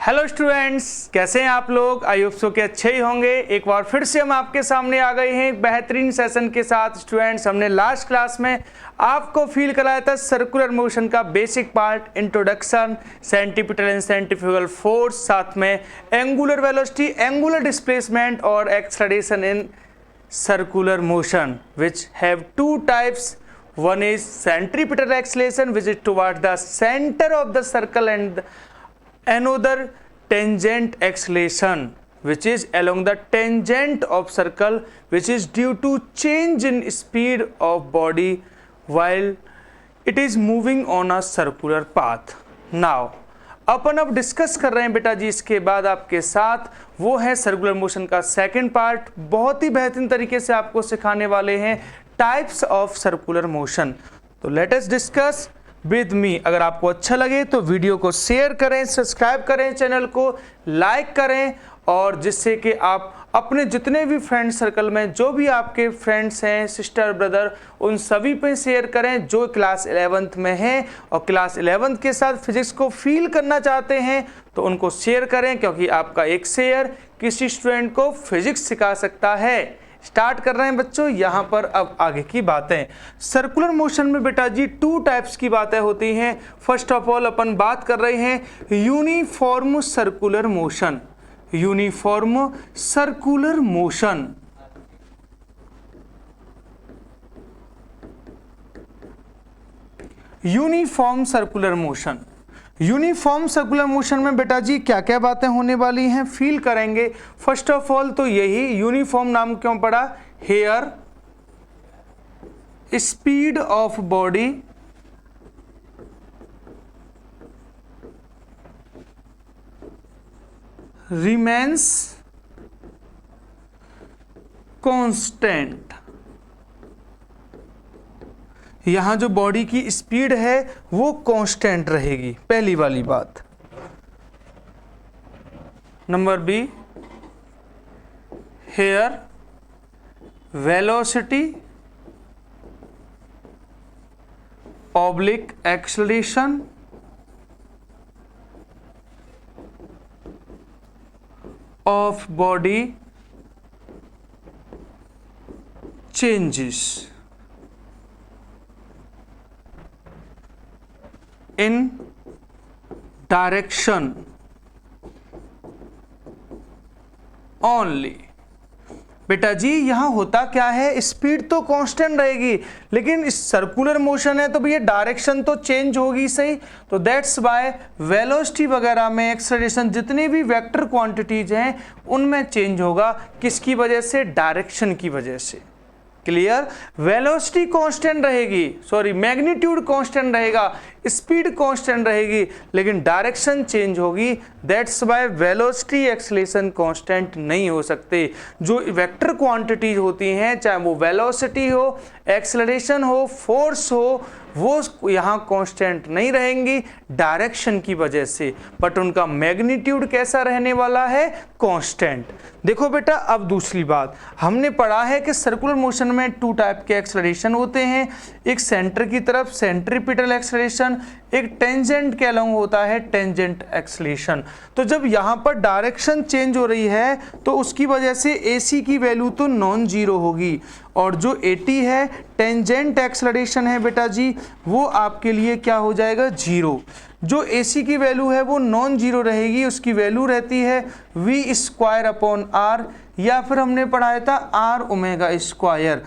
Hello students, कैसे हैं आप लोग। आई होप सो के अच्छे ही होंगे। एक बार फिर से हम आपके सामने आ गए हैं एक बेहतरीन सेशन के साथ। स्टूडेंट्स, हमने लास्ट क्लास में आपको फील कराया था सर्कुलर मोशन का basic part, introduction, centripetal and centrifugal force, साथ में एंगुलर वेलोसिटी, एंगुलर डिस्प्लेसमेंट और acceleration in circular motion, which have two types. One is centripetal acceleration, which is toward the center of the circle, and another tangent acceleration, which is along the tangent of circle, which is due to change in speed of body while it is moving on a circular path. Now अपन अब discuss कर रहे हैं बेटा जी इसके बाद आपके साथ, वो है सर्कुलर मोशन का सेकंड पार्ट। बहुत ही बेहतरीन तरीके से आपको सिखाने वाले हैं टाइप्स ऑफ सर्कुलर मोशन। तो let us discuss with me. अगर आपको अच्छा लगे तो वीडियो को शेयर करें, सब्सक्राइब करें, चैनल को लाइक करें, और जिससे कि आप अपने जितने भी फ्रेंड सर्कल में जो भी आपके फ्रेंड्स हैं, सिस्टर ब्रदर, उन सभी पे शेयर करें जो क्लास 11th में हैं और क्लास 11th के साथ फिजिक्स को फील करना चाहते हैं, तो उनको शेयर करें, क्योंकि आपका एक शेयर किसी स्टूडेंट को फिजिक्स सिखा सकता है। स्टार्ट कर रहे हैं बच्चों यहाँ पर अब आगे की बातें। सर्कुलर मोशन में बेटा जी टू टाइप्स की बातें होती हैं। फर्स्ट ऑफ ऑल अपन बात कर रहे हैं uniform circular motion. Uniform circular motion, uniform circular motion. Uniform circular motion में बेटा जी क्या क्या बातें होने वाली हैं, फील करेंगे। फर्स्ट ऑफ ऑल तो यही यूनिफॉर्म नाम क्यों पड़ा, here speed of body remains constant. यहां जो बॉडी की स्पीड है वो कांस्टेंट रहेगी, पहली वाली बात। Number B, here velocity oblique acceleration of body changes in direction only। बेटा जी यहां होता क्या है, स्पीड तो कांस्टेंट रहेगी, लेकिन इस सर्कुलर मोशन है तो भैया डायरेक्शन तो चेंज होगी, सही। तो दैट्स बाय वेलोसिटी वगैरह में, एक्सेलरेशन, जितनी भी वेक्टर क्वांटिटीज हैं उनमें चेंज होगा। किसकी वजह से, डायरेक्शन की वजह से। क्लियर। वेलोसिटी कांस्टेंट रहेगी, सॉरी मैग्नीट्यूड कांस्टेंट रहेगा, स्पीड कांस्टेंट रहेगी, लेकिन डायरेक्शन चेंज होगी। That's by velocity acceleration constant नहीं हो सकते। जो वेक्टर क्वांटिटीज होती हैं, चाहे वो वेलोसिटी हो, एक्सेलरेशन हो, फोर्स हो, वो यहाँ कांस्टेंट नहीं रहेंगी डायरेक्शन की वजह से, बट उनका मैग्नीट्यूड कैसा रहने वाला है, कांस्टेंट। देखो बेटा अब दूसरी बात, हमने पढ़ा है कि सर्कुलर मोशन में टू टाइप के एक्सेलरेशन होते हैं। एक सेंटर की तरफ सेंट्रीपिटल एक्सेलरेशन, एक टेंजेंट के अलॉन्ग होता है टेंजेंट एक्सेलरेशन। तो जब यहाँ पर डायरेक्शन चेंज हो रही है तो उसकी वजह से AC की वैल्यू तो नॉन जीरो होगी, और जो AT है टेंजेंट एक्सेलरेशन है बेटा जी, वो आपके लिए क्या हो जाएगा, जीरो। जो AC की वैल्यू है वो नॉन जीरो रहेगी, उसकी वैल्यू रहती है v²/r, या फिर हमने पढ़ाया था r⍵²।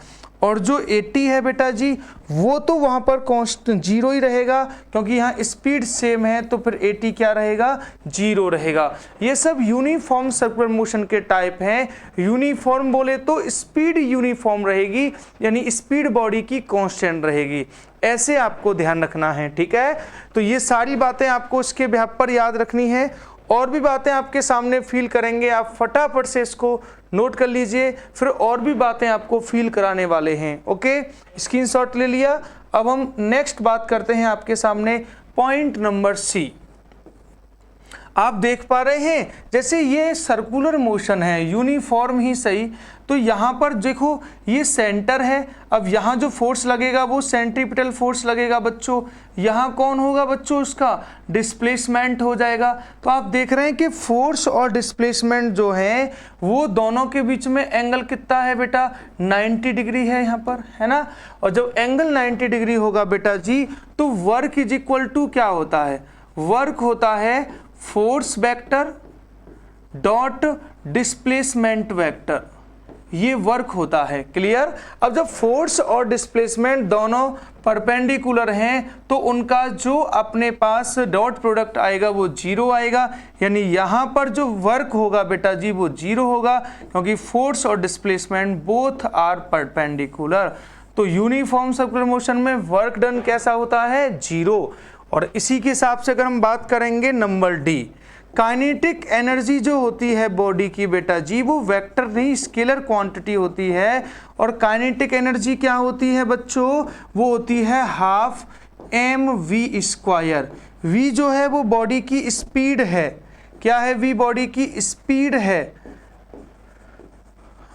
और जो AT है बेटा जी वो तो वहाँ पर कांस्टेंट जीरो ही रहेगा, क्योंकि यहाँ स्पीड सेम है, तो फिर AT क्या रहेगा, जीरो रहेगा। ये सब यूनिफॉर्म सर्कुलर मोशन के टाइप हैं। यूनिफॉर्म बोले तो स्पीड यूनिफॉर्म रहेगी, यानी स्पीड बॉडी की कांस्टेंट रहेगी, ऐसे आपको ध्यान रखना है, ठीक है। तो ये सारी बातें आपको इसके बेहद पर याद रखनी है। और भी बातें आपके सामने फील करेंगे, आप फटाफट से इसको नोट कर लीजिए, फिर और भी बातें आपको फील कराने वाले हैं। ओके, स्क्रीनशॉट ले लिया। अब हम नेक्स्ट बात करते हैं आपके सामने, पॉइंट नंबर सी। आप देख पा रहे हैं जैसे ये सर्कुलर मोशन है, यूनिफॉर्म ही सही, तो यहाँ पर देखो ये सेंटर है, अब यहाँ जो फोर्स लगेगा वो सेंट्रीपिटल फोर्स लगेगा बच्चों, यहाँ कौन होगा बच्चों, उसका डिस्प्लेसमेंट हो जाएगा। तो आप देख रहे हैं कि फोर्स और डिस्प्लेसमेंट जो है वो दोनों के बीच में एंगल कितना है बेटा, 90 डिग्री है यहाँ पर, है ना। और जब एंगल 90 डिग्री होगा बेटा जी, तो वर्क इज इक्वल टू क्या होता है, वर्क होता है force vector dot displacement vector, ये वर्क होता है। क्लियर। अब जब फोर्स और डिस्प्लेसमेंट दोनों परपेंडिकुलर हैं तो उनका जो अपने पास डॉट प्रोडक्ट आएगा वो जीरो आएगा, यानी यहां पर जो वर्क होगा बेटा जी वो जीरो होगा, क्योंकि फोर्स और डिस्प्लेसमेंट बोथ आर परपेंडिकुलर। तो यूनिफॉर्म सर्कुलर मोशन में वर्क डन कैसा होता है, जीरो। और इसी के हिसाब से अगर हम बात करेंगे नंबर डी, काइनेटिक एनर्जी जो होती है बॉडी की बेटा जी वो वेक्टर नहीं स्केलर क्वांटिटी होती है। और काइनेटिक एनर्जी क्या होती है बच्चों, वो होती है half M V square. V जो है वो बॉडी की स्पीड है, क्या है, वी बॉडी की स्पीड है,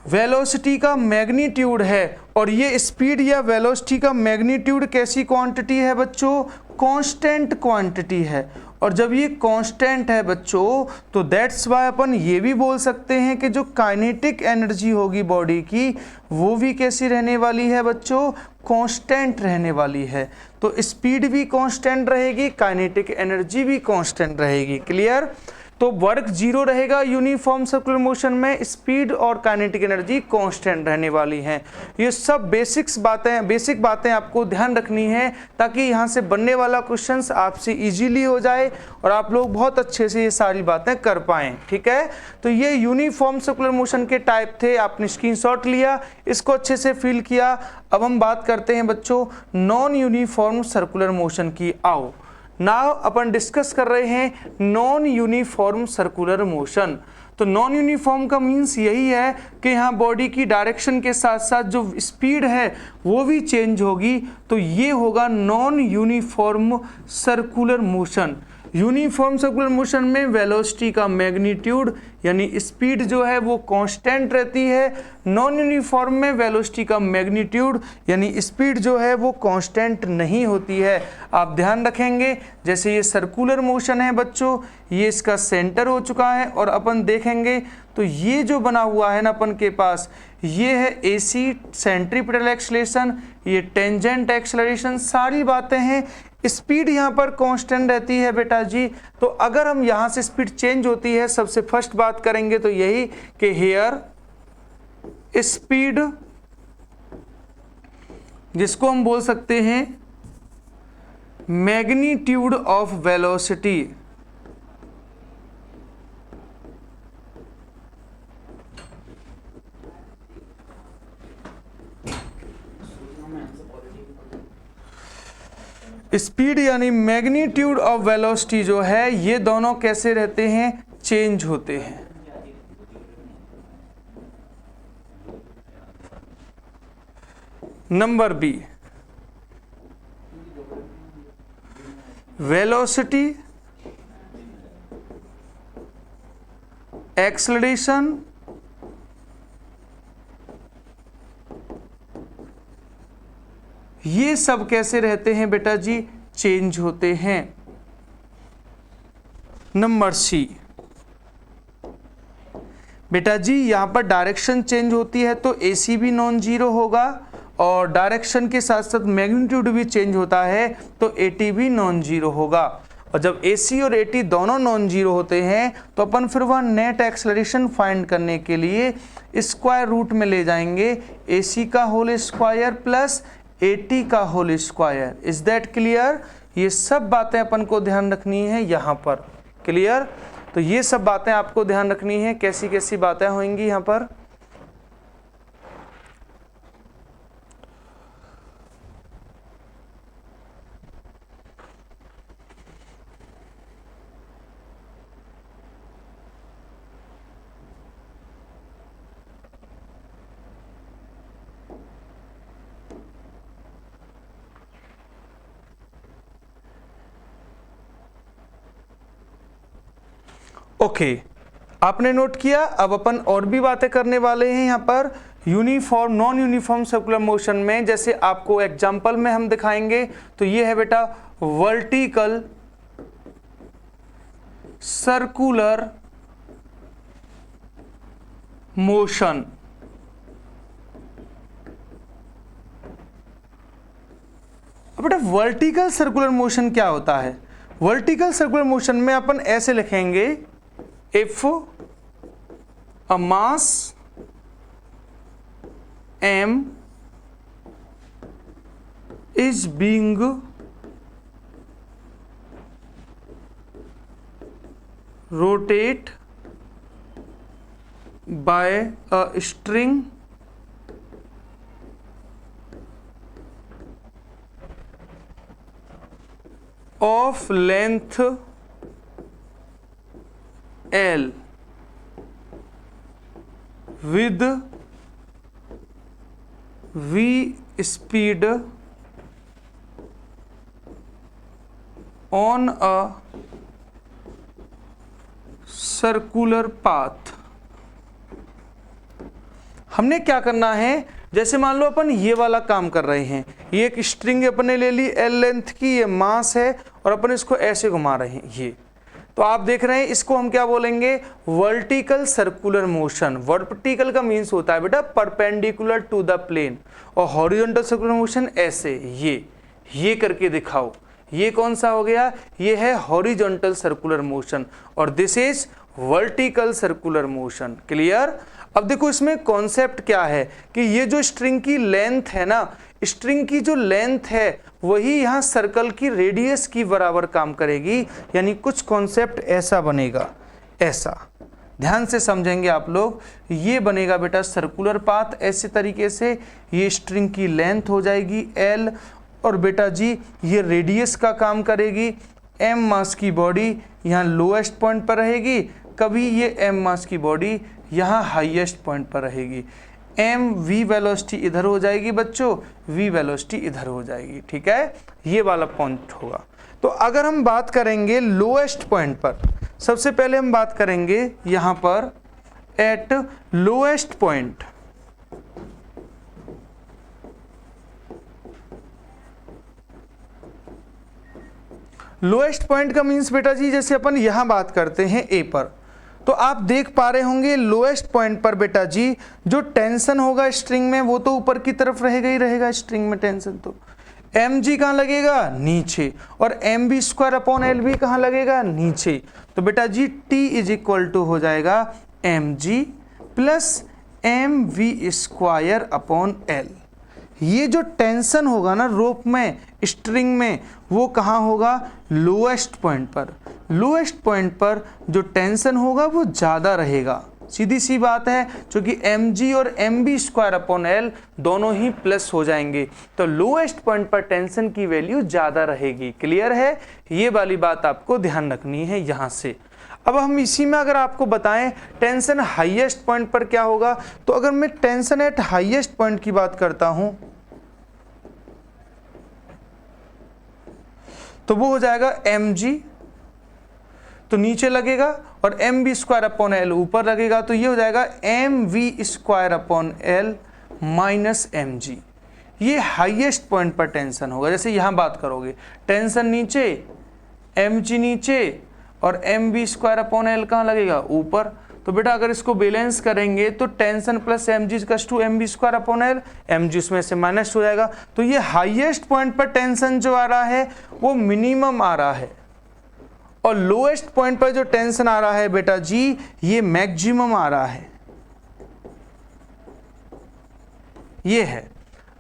वेलोसिटी का मैग्नीट्यूड है। और ये स्पीड या वेलोसिटी का मैग्नीट्यूड कैसी क्वांटिटी है बच्चों, कांस्टेंट क्वांटिटी है। और जब ये कांस्टेंट है बच्चों तो दैट्स वाई अपन ये भी बोल सकते हैं कि जो काइनेटिक एनर्जी होगी बॉडी की वो भी कैसी रहने वाली है बच्चों, कांस्टेंट रहने वाली है। तो स्पीड भी कांस्टेंट रहेगी, काइनेटिक एनर्जी भी कांस्टेंट रहेगी। क्लियर। तो वर्क जीरो रहेगा यूनिफॉर्म सर्कुलर मोशन में, स्पीड और काइनेटिक एनर्जी कांस्टेंट रहने वाली हैं। ये सब बेसिक बातें आपको ध्यान रखनी है ताकि यहाँ से बनने वाला क्वेश्चंस आपसे इजीली हो जाए और आप लोग बहुत अच्छे से ये सारी बातें कर पाएं। ठीक है। तो ये यूनिफॉर्म सर्कुलर मोशन के टाइप थे, आपने स्क्रीनशॉट लिया, इसको अच्छे से फील किया। अब हम बात करते हैं बच्चों नॉन यूनिफॉर्म सर्कुलर मोशन की। आओ नाउ अपन डिस्कस कर रहे हैं नॉन यूनिफॉर्म सर्कुलर मोशन। तो नॉन यूनिफॉर्म का मीन्स यही है कि यहाँ बॉडी की डायरेक्शन के साथ साथ जो स्पीड है वो भी चेंज होगी, तो ये होगा non uniform circular motion. Uniform circular motion में वेलोसिटी का मैग्नीट्यूड यानी स्पीड जो है वो कांस्टेंट रहती है, नॉन यूनिफॉर्म में वेलोसिटी का मैग्नीट्यूड यानी स्पीड जो है वो कांस्टेंट नहीं होती है। आप ध्यान रखेंगे जैसे ये सर्कुलर मोशन है बच्चों, ये इसका सेंटर हो चुका है और अपन देखेंगे तो ये जो बना हुआ है ना अपन के पास, ये है एसी सेंट्रीपिटल एक्सेलरेशन, ये टेंजेंट एक्सेलरेशन, सारी बातें हैं। स्पीड यहाँ पर कांस्टेंट रहती है बेटा जी। तो अगर हम यहाँ से स्पीड चेंज होती है, सबसे फर्स्ट बात करेंगे तो यही कि हेयर स्पीड, जिसको हम बोल सकते हैं मैग्नीट्यूड ऑफ वेलोसिटी, स्पीड यानी मैग्नीट्यूड ऑफ वेलोसिटी जो है ये दोनों कैसे रहते हैं, चेंज होते हैं। नंबर बी, वेलोसिटी, एक्सेलरेशन, ये सब कैसे रहते हैं बेटा जी, चेंज होते हैं। नंबर सी, बेटा जी यहां पर डायरेक्शन चेंज होती है तो एसी भी नॉन जीरो होगा और डायरेक्शन के साथ साथ मैग्नीट्यूड भी चेंज होता है तो एटी भी नॉन जीरो होगा। और जब एसी और एटी दोनों नॉन जीरो होते हैं तो अपन फिर वह नेट एक्सेलरेशन फाइंड करने के लिए स्क्वायर रूट में ले जाएंगे, एसी का होल स्क्वायर प्लस एटी का whole square. Is that clear. ये सब बातें अपन को ध्यान रखनी है यहाँ पर। क्लियर। तो ये सब बातें आपको ध्यान रखनी है, कैसी कैसी बातें होंगी यहाँ पर। ओके, आपने नोट किया। अब अपन और भी बातें करने वाले हैं यहाँ पर uniform non uniform circular motion में। जैसे आपको एग्जांपल में हम दिखाएंगे, तो ये है बेटा वर्टिकल सर्कुलर मोशन। अब बेटा वर्टिकल सर्कुलर मोशन क्या होता है? वर्टिकल सर्कुलर मोशन में अपन ऐसे लिखेंगे, if a mass m is being rotate by a string of length L with v speed on a circular path. हमने क्या करना है, जैसे मान लो अपन ये वाला काम कर रहे हैं, ये एक स्ट्रिंग अपने ले ली एल लेंथ की, ये मास है और अपन इसको ऐसे घुमा रहे हैं ये, तो आप देख रहे हैं इसको हम क्या बोलेंगे, वर्टिकल सर्कुलर मोशन। वर्टिकल का मीन्स होता है बेटा परपेंडिकुलर टू द प्लेन, और हॉरिजॉन्टल सर्कुलर मोशन ऐसे ये करके दिखाओ, ये कौन सा हो गया, ये है हॉरिजॉन्टल सर्कुलर मोशन और this is vertical circular motion. Clear? अब देखो इसमें कॉन्सेप्ट क्या है कि ये जो स्ट्रिंग की लेंथ है ना, स्ट्रिंग की जो लेंथ है वही यहाँ सर्कल की रेडियस की बराबर काम करेगी, यानी कुछ कॉन्सेप्ट ऐसा बनेगा, ऐसा ध्यान से समझेंगे आप लोग। ये बनेगा बेटा सर्कुलर पाथ ऐसे तरीके से, ये स्ट्रिंग की लेंथ हो जाएगी एल और बेटा जी ये रेडियस का काम करेगी। एम मास की बॉडी यहाँ लोएस्ट पॉइंट पर रहेगी, कभी ये एम मास की बॉडी यहाँ हाईएस्ट पॉइंट पर रहेगी। एम वी वेलोसिटी इधर हो जाएगी बच्चों, वी वेलोसिटी इधर हो जाएगी, ठीक है, ये वाला पॉइंट होगा। तो अगर हम बात करेंगे लोएस्ट पॉइंट पर, सबसे पहले हम बात करेंगे यहाँ पर eight lowest point. Lowest point का मीन्स बेटा जी जैसे अपन यहां बात करते हैं ए पर, तो आप देख पा रहे होंगे लोएस्ट पॉइंट पर बेटा जी जो टेंशन होगा स्ट्रिंग में वो तो ऊपर की तरफ रहेगा ही रहेगा, स्ट्रिंग में टेंशन तो एम जी कहाँ लगेगा, नीचे, और M B square upon L B कहाँ लगेगा, नीचे। तो बेटा जी टी इज इक्वल टू हो जाएगा M G plus M V square upon L. ये जो टेंशन होगा ना रोप में, स्ट्रिंग में, वो कहाँ होगा, लोएस्ट पॉइंट पर। लोएस्ट पॉइंट पर जो टेंशन होगा वो ज़्यादा रहेगा, सीधी सी बात है, क्योंकि mg और mb स्क्वायर अपॉन l दोनों ही प्लस हो जाएंगे, तो लोएस्ट पॉइंट पर टेंशन की वैल्यू ज़्यादा रहेगी। क्लियर है? ये वाली बात आपको ध्यान रखनी है यहाँ से। अब हम इसी में अगर आपको बताएं टेंशन हाईएस्ट पॉइंट पर क्या होगा, तो अगर मैं टेंशन एट हाईएस्ट पॉइंट की बात करता हूं तो वो हो जाएगा mg, तो नीचे लगेगा, और M B square upon L ऊपर लगेगा, तो ये हो जाएगा M V square upon L minus M G. ये हाईएस्ट पॉइंट पर टेंशन होगा। जैसे यहाँ बात करोगे टेंशन नीचे, एम जी नीचे, और M B square upon L कहाँ लगेगा, ऊपर। तो बेटा अगर इसको बैलेंस करेंगे तो tension plus M G equals to M B square upon L, M G उसमें से माइनस हो जाएगा। तो ये हाईएस्ट पॉइंट पर टेंशन जो आ रहा है वो मिनिमम आ रहा है, और लोएस्ट पॉइंट पर जो टेंशन आ रहा है बेटा जी ये मैक्सिमम आ रहा है, ये है।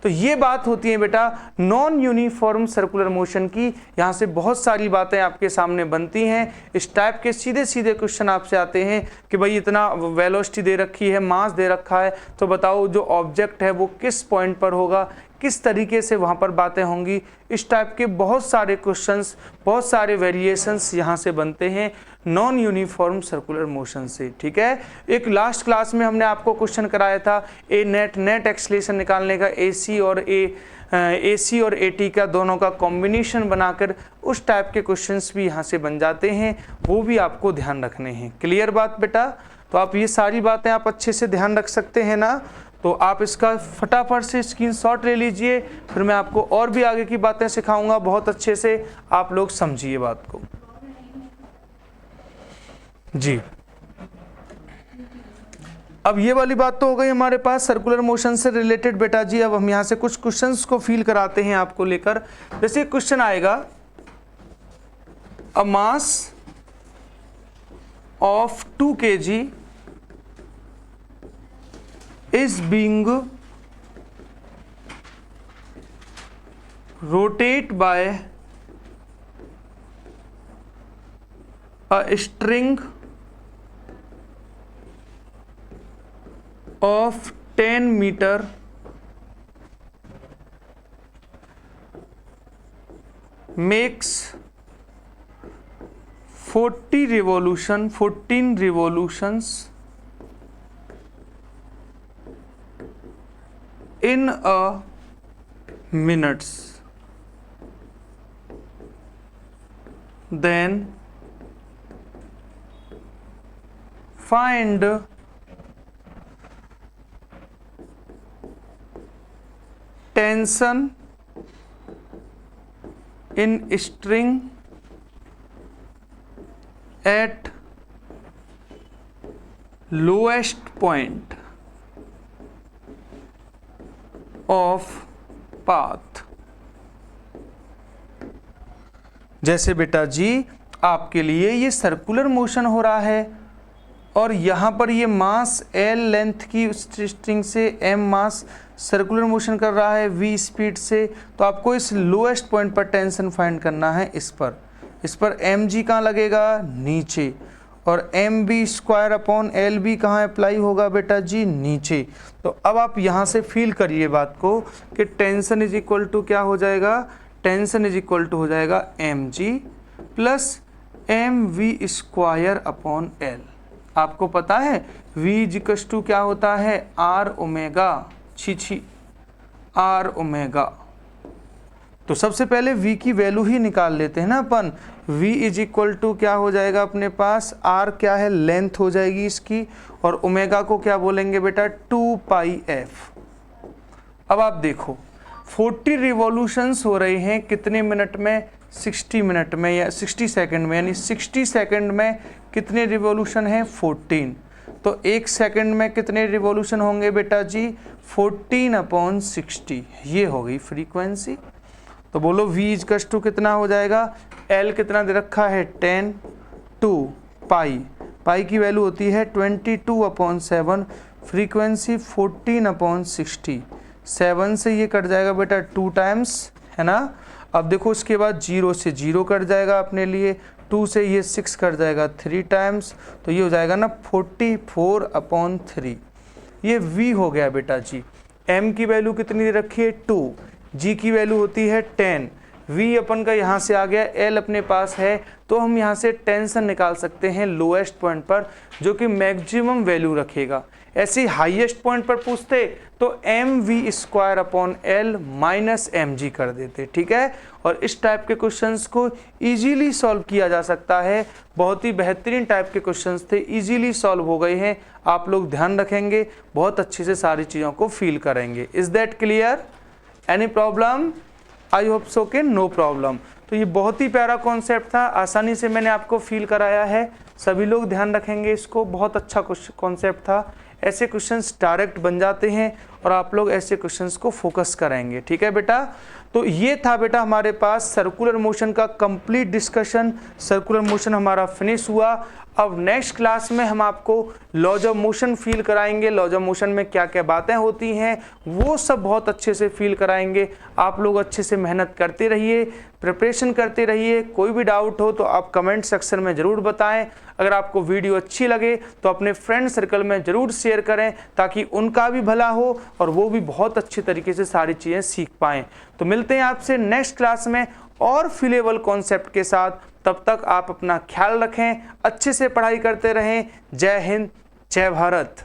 तो ये बात होती है बेटा नॉन यूनिफॉर्म सर्कुलर मोशन की। यहाँ से बहुत सारी बातें आपके सामने बनती हैं, इस टाइप के सीधे सीधे क्वेश्चन आपसे आते हैं कि भाई इतना वेलोसिटी दे रखी है, मास दे रखा है, तो बताओ जो ऑब्जेक्ट है वो किस पॉइंट पर होगा, किस तरीके से वहाँ पर बातें होंगी। इस टाइप के बहुत सारे क्वेश्चंस, बहुत सारे वेरिएशंस यहाँ से बनते हैं नॉन यूनिफॉर्म सर्कुलर मोशन से, ठीक है। एक लास्ट क्लास में हमने आपको क्वेश्चन कराया था ए नेट एक्सलेशन निकालने का, AC और A AC और AT का दोनों का कॉम्बिनेशन बनाकर उस टाइप के क्वेश्चंस भी यहाँ से बन जाते हैं, वो भी आपको ध्यान रखने हैं। क्लियर बात बेटा? तो आप ये सारी बातें आप अच्छे से ध्यान रख सकते हैं ना। तो आप इसका फटाफट से स्क्रीनशॉट ले लीजिए, फिर मैं आपको और भी आगे की बातें सिखाऊंगा बहुत अच्छे से, आप लोग समझिए बात को जी। अब ये वाली बात तो हो गई हमारे पास सर्कुलर मोशन से रिलेटेड बेटा जी। अब हम यहाँ से कुछ क्वेश्चंस को फील कराते हैं आपको लेकर। जैसे क्वेश्चन आएगा, अ mass of 2 kg is being rotated by a string of 10 meter makes 14 revolutions in a minutes, then find tension in string at lowest point of path. जैसे बेटा जी आपके लिए ये सर्कुलर मोशन हो रहा है और यहाँ पर ये मास L लेंथ की स्ट्रिंग से M मास सर्कुलर मोशन कर रहा है V स्पीड से, तो आपको इस लोएस्ट पॉइंट पर टेंशन फाइंड करना है। इस पर mg कहाँ लगेगा? नीचे, और mv²/LB कहाँ अप्लाई होगा बेटा जी? नीचे। तो अब आप यहाँ से फील करिए बात को कि टेंशन इज इक्वल टू क्या हो जाएगा? टेंशन इज इक्वल टू हो जाएगा mg प्लस mv²/L। आपको पता है v इक्वल टू क्या होता है? r omega, r omega. तो सबसे पहले v की वैल्यू ही निकाल लेते हैं ना अपन। v इज इक्वल टू क्या हो जाएगा अपने पास? r क्या है? लेंथ हो जाएगी इसकी, और ओमेगा को क्या बोलेंगे बेटा? 2πf। अब आप देखो 40 रिवॉल्यूशंस हो रहे हैं कितने मिनट में? 60 मिनट में या 60 सेकंड में, यानी 60 सेकंड में कितने रिवॉल्यूशन है? 14। तो 1 सेकंड में कितने रिवॉल्यूशन होंगे बेटा जी? 14/60। ये हो गई फ्रीक्वेंसी। तो बोलो v इक्वल टू कितना हो जाएगा? L कितना दे रखा है? 10, 2 पाई की वैल्यू होती है 22/7, फ्रीक्वेंसी 14/60। 7 से ये कट जाएगा बेटा 2 टाइम्स, है ना। अब देखो उसके बाद 0 से 0 कट जाएगा अपने लिए, 2 से ये 6 कट जाएगा 3 टाइम्स, तो ये हो जाएगा ना 44/3। ये v हो गया बेटा जी। m की वैल्यू कितनी दे रखी है? 2। g की वैल्यू होती है 10। v अपन का यहाँ से आ गया, l अपने पास है, तो हम यहाँ से टेंशन निकाल सकते हैं लोएस्ट पॉइंट पर, जो कि मैक्सिमम वैल्यू रखेगा। ऐसे हाईएस्ट पॉइंट पर पूछते तो mv²/L माइनस mg कर देते, ठीक है। और इस टाइप के क्वेश्चंस को इजीली सॉल्व किया जा सकता है। बहुत ही बेहतरीन टाइप के क्वेश्चंस थे, इजीली सॉल्व हो गए हैं। आप लोग ध्यान रखेंगे, बहुत अच्छे से सारी चीज़ों को फील करेंगे। Is that clear? Any problem? I hope so के नो प्रॉब्लम। तो ये बहुत ही प्यारा कॉन्सेप्ट था, आसानी से मैंने आपको फील कराया है। सभी लोग ध्यान रखेंगे इसको, बहुत अच्छा कॉन्सेप्ट था। ऐसे क्वेश्चंस डायरेक्ट बन जाते हैं और आप लोग ऐसे क्वेश्चंस को फोकस करेंगे, ठीक है बेटा। तो ये था बेटा हमारे पास सर्कुलर मोशन का कंप्लीट डिस्कशन। सर्कुलर मोशन हमारा फिनिश हुआ। अब नेक्स्ट क्लास में हम आपको लॉज ऑफ मोशन फील कराएंगे। लॉज ऑफ मोशन में क्या क्या बातें होती हैं वो सब बहुत अच्छे से फील कराएंगे। आप लोग अच्छे से मेहनत करते रहिए, प्रिपरेशन करते रहिए। कोई भी डाउट हो तो आप कमेंट सेक्शन में ज़रूर बताएं। अगर आपको वीडियो अच्छी लगे तो अपने फ्रेंड सर्कल में ज़रूर शेयर करें, ताकि उनका भी भला हो और वो भी बहुत अच्छे तरीके से सारी चीज़ें सीख पाएँ। तो मिलते हैं आपसे नेक्स्ट क्लास में और फीलेबल कॉन्सेप्ट के साथ। तब तक आप अपना ख्याल रखें, अच्छे से पढ़ाई करते रहें। जय हिंद, जय भारत।